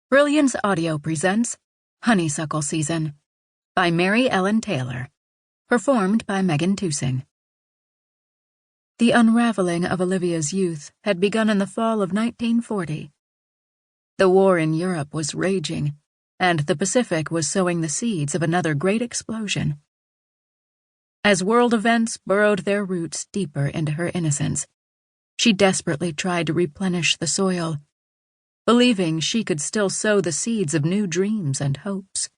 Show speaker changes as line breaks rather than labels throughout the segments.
Brilliance Audio presents Honeysuckle Season by Mary Ellen Taylor, performed by Megan Tusing. The unraveling of Olivia's youth had begun in the fall of 1940. The war in Europe was raging, and the Pacific was sowing the seeds of another great explosion. As world events burrowed their roots deeper into her innocence, she desperately tried to replenish the soil, believing she could still sow the seeds of new dreams and hopes.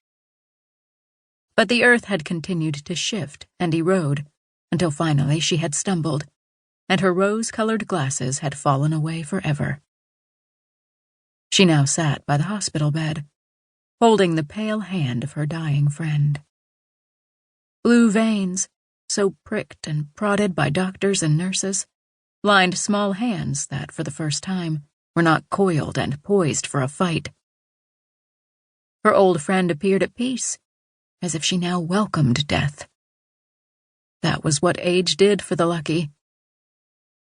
But the earth had continued to shift and erode until finally she had stumbled, and her rose-colored glasses had fallen away forever. She now sat by the hospital bed, holding the pale hand of her dying friend. Blue veins, so pricked and prodded by doctors and nurses, lined small hands that, for the first time, were not coiled and poised for a fight. Her old friend appeared at peace, as if she now welcomed death. That was what age did for the lucky.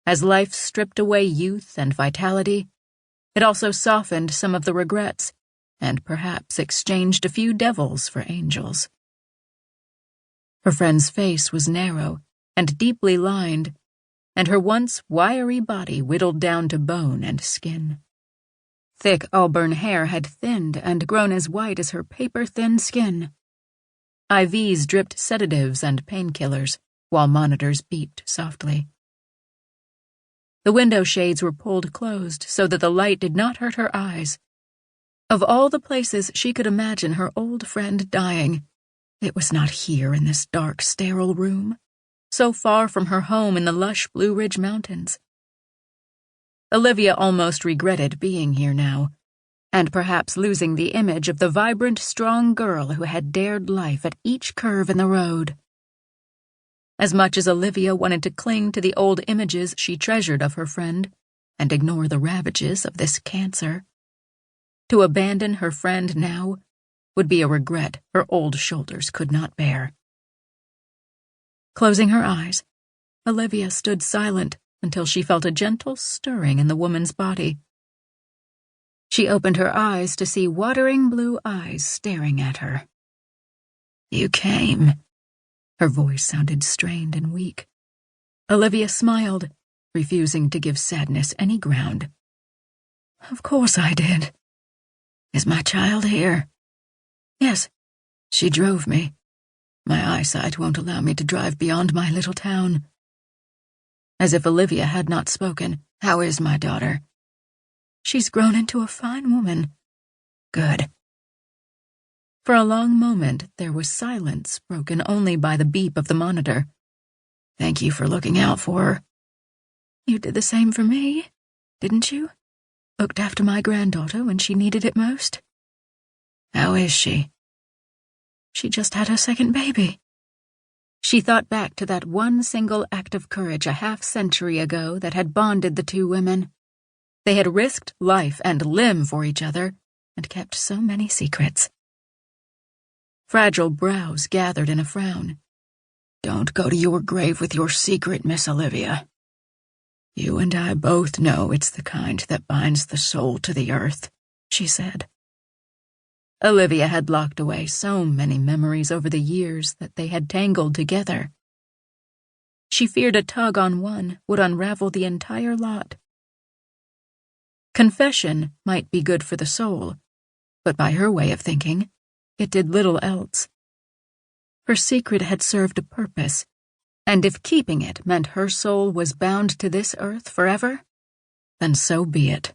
As life stripped away youth and vitality, it also softened some of the regrets, and perhaps exchanged a few devils for angels. Her friend's face was narrow and deeply lined, and her once wiry body whittled down to bone and skin. Thick auburn hair had thinned and grown as white as her paper-thin skin. IVs dripped sedatives and painkillers, while monitors beeped softly. The window shades were pulled closed so that the light did not hurt her eyes. Of all the places she could imagine her old friend dying, it was not here in this dark, sterile room, so far from her home in the lush Blue Ridge Mountains. Olivia almost regretted being here now, and perhaps losing the image of the vibrant, strong girl who had dared life at each curve in the road. As much as Olivia wanted to cling to the old images she treasured of her friend and ignore the ravages of this cancer, to abandon her friend now would be a regret her old shoulders could not bear. Closing her eyes, Olivia stood silent until she felt a gentle stirring in the woman's body. She opened her eyes to see watering blue eyes staring at her. "You came." Her voice sounded strained and weak. Olivia smiled, refusing to give sadness any ground. "Of course I did." "Is my child here?" "Yes." "She drove me. My eyesight won't allow me to drive beyond my little town." As if Olivia had not spoken, "How is my daughter?" "She's grown into a fine woman." "Good." For a long moment there was silence, broken only by the beep of the monitor. "Thank you for looking out for her." "You did the same for me, didn't you? Looked after my granddaughter when she needed it most." "How is she?" "She just had her second baby." She thought back to that one single act of courage a half-century ago that had bonded the two women. They had risked life and limb for each other and kept so many secrets. Fragile brows gathered in a frown. "Don't go to your grave with your secret, Miss Olivia. You and I both know it's the kind that binds the soul to the earth," she said. Olivia had locked away so many memories over the years that they had tangled together. She feared a tug on one would unravel the entire lot. Confession might be good for the soul, but by her way of thinking, it did little else. Her secret had served a purpose, and if keeping it meant her soul was bound to this earth forever, then so be it.